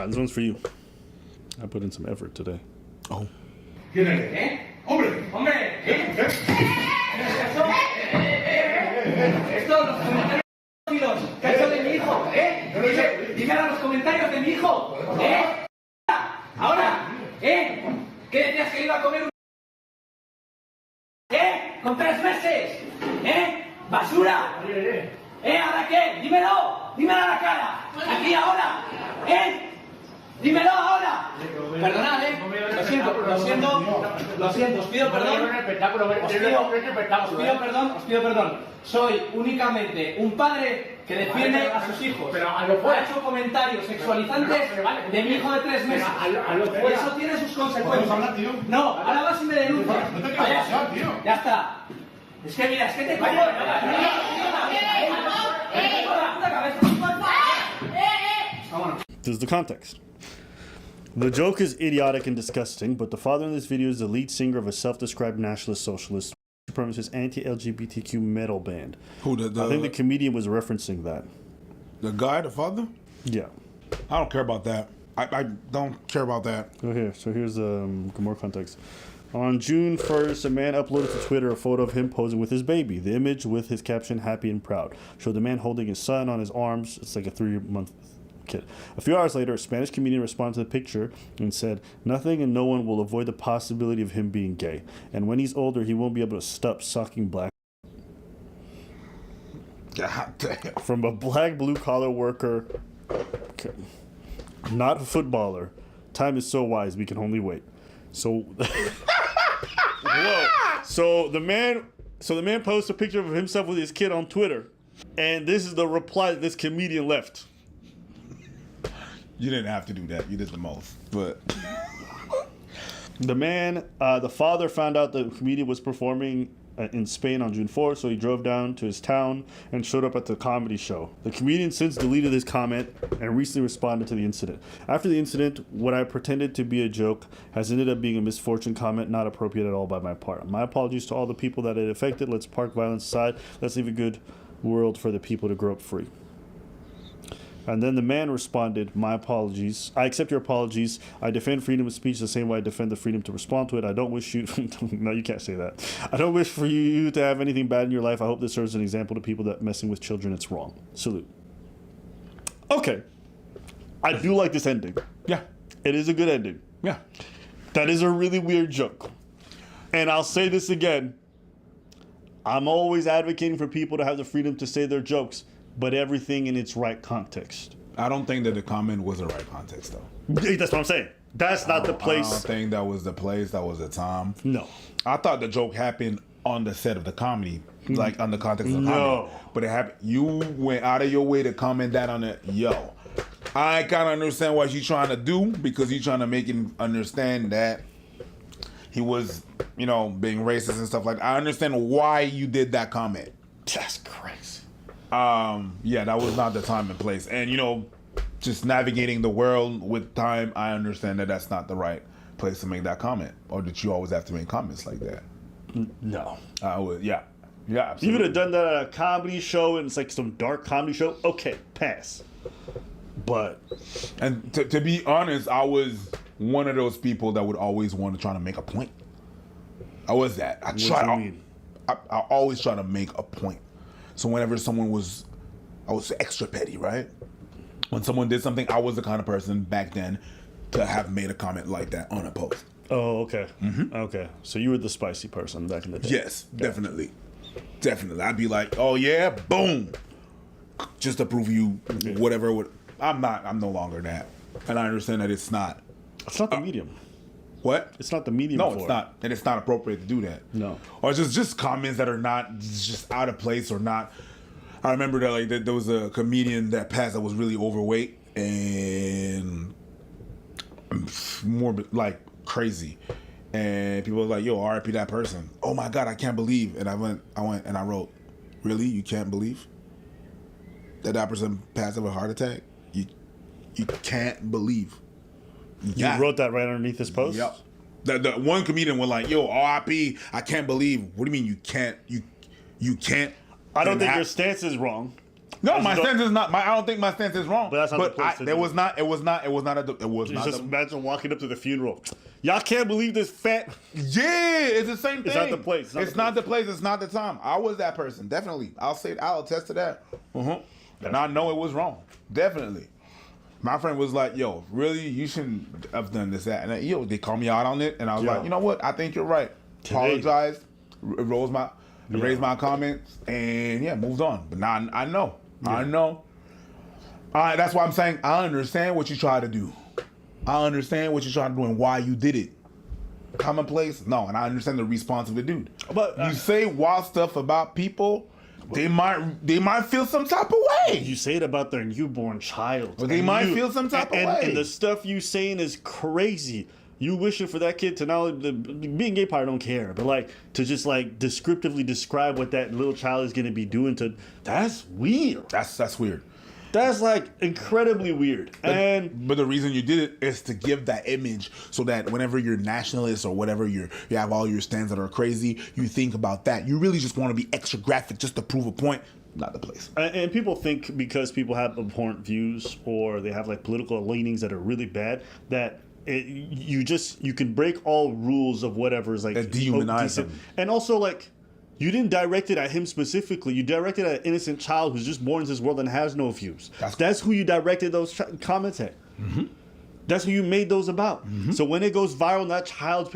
This one's for you. I put in some effort today. Oh. ¡Hombre! Estos los comentarios que ha hecho de mi hijo, Dime ahora los comentarios de mi hijo, Ahora, ¿Qué decías que iba a comer un... Con 3 meses, ¡Basura! ¿Ahora qué? Dímelo a la cara. Aquí ahora, Dímelo ahora. Perdonad, Lo siento, os pido perdón. Os pido perdón. Soy únicamente un padre que defiende a sus hijos. Ha hecho comentarios sexualizantes de mi hijo de 3 meses. Por eso tiene sus consecuencias. No, ahora vas y me denuncias. Ya está. Es que mira, es que te coño. This is the context. The joke is idiotic and disgusting, but the father in this video is the lead singer of a self-described nationalist socialist supremacist anti-LGBTQ metal band. Who I think the comedian was referencing that. The guy, the father? Yeah. I don't care about that. I don't care about that. Oh, here. So here's more context. On June 1st, a man uploaded to Twitter a photo of him posing with his baby. The image with his caption, "Happy and Proud," showed the man holding his son on his arms. It's like a 3-month kid. A few hours later, a Spanish comedian responded to the picture and said, "Nothing and no one will avoid the possibility of him being gay. And when he's older, he won't be able to stop sucking black." God damn. From a black blue-collar worker, not a footballer. Time is so wise, we can only wait. So, whoa. So the man posts a picture of himself with his kid on Twitter, and this is the reply that this comedian left. You didn't have to do that. You did the most. But the father found out the comedian was performing in Spain on June 4th, so he drove down to his town and showed up at the comedy show. The comedian since deleted his comment and recently responded to the incident. After the incident, what I pretended to be a joke has ended up being a misfortune comment, not appropriate at all by my part. My apologies to all the people that it affected. Let's park violence aside. Let's leave a good world for the people to grow up free. And then the man responded, "My apologies. I accept your apologies. I defend freedom of speech the same way I defend the freedom to respond to it. I don't wish you..." No, you can't say that. "I don't wish for you to have anything bad in your life. I hope this serves as an example to people that messing with children, it's wrong. Salute." Okay. I do like this ending. yeah. It is a good ending. Yeah. That is a really weird joke. And I'll say this again. I'm always advocating for people to have the freedom to say their jokes, but everything in its right context. I don't think that the comment was the right context, though. That's what I'm saying. That's not the place. I don't think that was the place. That was the time. No. I thought the joke happened on the set of the comedy, like on the context of the comedy. But it happened. You went out of your way to comment that on it. Yo, I kind of understand what you're trying to do, because you're trying to make him understand that he was, being racist and stuff like that. I understand why you did that comment. That's crazy. Yeah, that was not the time and place. And, just navigating the world with time, I understand that that's not the right place to make that comment, or that you always have to make comments like that. No. I would, yeah. Yeah, absolutely. You would have done that at a comedy show, and it's like some dark comedy show. Okay, pass. But. And to be honest, I was one of those people that would always want to try to make a point. I was that. I always try to make a point. So whenever someone I was extra petty, right? When someone did something, I was the kind of person back then to have made a comment like that on a post. Oh, okay. Mm-hmm. Okay. So you were the spicy person back in the day. Yes, definitely. Definitely. I'd be like, "Oh yeah, boom." Just to prove you whatever. I'm no longer that. And I understand that it's not. It's not the medium. What? It's not the medium. No, it's not. And it's not appropriate to do that. No. Or just comments that are not just out of place or not. I remember that there was a comedian that passed that was really overweight and more like crazy. And people were like, "Yo, RIP that person." "Oh my God, I can't believe." And I went and I wrote, "Really? You can't believe that person passed of a heart attack? You can't believe." You wrote that right underneath this post? Yep. The one comedian was like, "Yo, RIP, I can't believe." What do you mean you can't? You can't? I don't think your stance is wrong. No, my stance is not. I don't think my stance is wrong. But that's not the place to do it it. was not. It was not. It was not. It was not. Just imagine walking up to the funeral. Y'all can't believe this fat. Yeah, it's the same thing. It's not the place. It's not the place. It's not the time. I was that person. Definitely. I'll attest to that. And I know it was wrong. Definitely. My friend was like, "Yo, really? You shouldn't have done this, that." And they called me out on it, and I was like, "You know what? I think you're right." Apologized, raised my comments, and moved on. But now I know. I know. That's why I'm saying I understand what you try to do. I understand what you're trying to do and why you did it. Commonplace? No, and I understand the response of the dude. But you say wild stuff about people, they might feel some type of way. You say it about their newborn child. But they might feel some type of way. And the stuff you saying is crazy. You wishing for that kid to not only being gay part, I don't care, but like to just like descriptively describe what that little child is going to be doing to. That's weird. That's weird. That's like incredibly weird. But the reason you did it is to give that image so that whenever you're nationalist or whatever you have all your stands that are crazy, you think about that. You really just want to be extra graphic just to prove a point. Not the place. And people think because people have abhorrent views or they have like political leanings that are really bad that you can break all rules of whatever is like that dehumanize them. And also like. You didn't direct it at him specifically. You directed at an innocent child who's just born into this world and has no views. That's who you directed those comments at. Mm-hmm. That's who you made those about. Mm-hmm. So when it goes viral and that child's...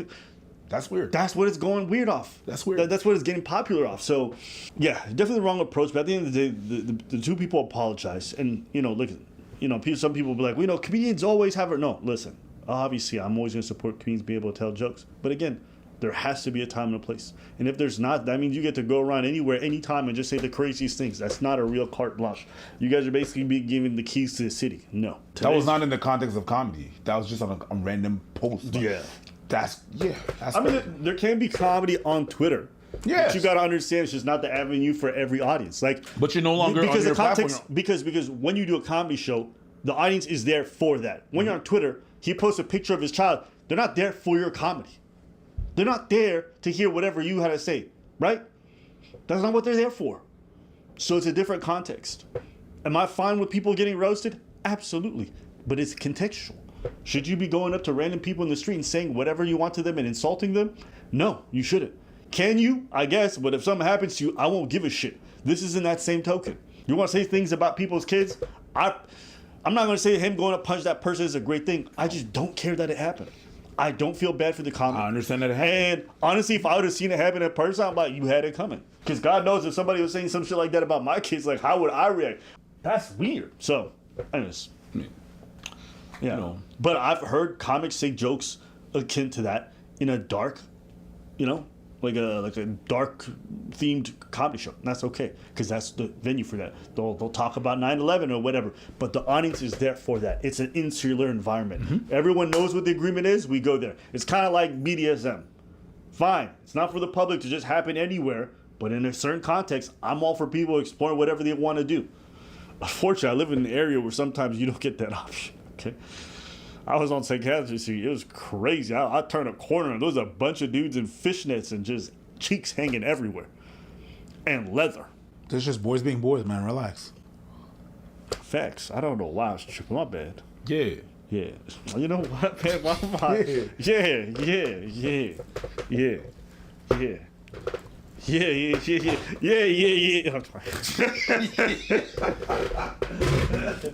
That's weird. That's what it's going weird off. That's weird. That's what it's getting popular off. So, yeah, definitely the wrong approach. But at the end of the day, the two people apologize. And, look, some people will be like, comedians always have... No, listen. Obviously, I'm always going to support comedians being able to tell jokes. But again... There has to be a time and a place. And if there's not, that means you get to go around anywhere, anytime, and just say the craziest things. That's not a real carte blanche. You guys are basically being given the keys to the city. No. That was not in the context of comedy. That was just on a random post. Yeah. That's there can be comedy on Twitter. Yeah. But you got to understand it's just not the avenue for every audience. But you're no longer on your context, platform. Because when you do a comedy show, the audience is there for that. When you're on Twitter, he posts a picture of his child. They're not there for your comedy. They're not there to hear whatever you had to say, right? That's not what they're there for. So it's a different context. Am I fine with people getting roasted? Absolutely. But it's contextual. Should you be going up to random people in the street and saying whatever you want to them and insulting them? No, you shouldn't. Can you? I guess. But if something happens to you, I won't give a shit. This is in that same token. You want to say things about people's kids? I'm not going to say him going to punch that person is a great thing. I just don't care that it happened. I don't feel bad for the comment. I understand that it happened. And honestly, if I would have seen it happen in person, I'm like, you had it coming. Because God knows if somebody was saying some shit like that about my kids, like, how would I react? That's weird. So, anyways. Yeah. But I've heard comics say jokes akin to that in a dark, like a dark themed comedy show. And that's okay, because that's the venue for that. They'll talk about 9/11 or whatever, but the audience is there for that. It's an insular environment. Mm-hmm. Everyone knows what the agreement is. We go there. It's kind of like BDSM. Fine, it's not for the public to just happen anywhere, but in a certain context, I'm all for people exploring whatever they want to do. Unfortunately, I live in an area where sometimes you don't get that option. Okay. I was on St. Catharines Street. It was crazy. I turned a corner and there was a bunch of dudes in fishnets and just cheeks hanging everywhere. And leather. There's just boys being boys, man. Relax. Facts. I don't know why I was tripping. My bad. Yeah. Yeah. You know what, man? Why am I? Yeah.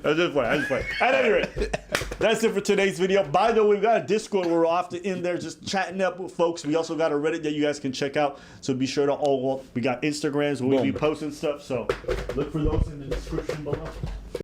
I'm just playing. At any rate, that's it for today's video. By the way, we've got a Discord where we're often in there just chatting up with folks. We also got a Reddit that you guys can check out. So be sure to we got Instagrams where we be posting stuff. So look for those in the description below.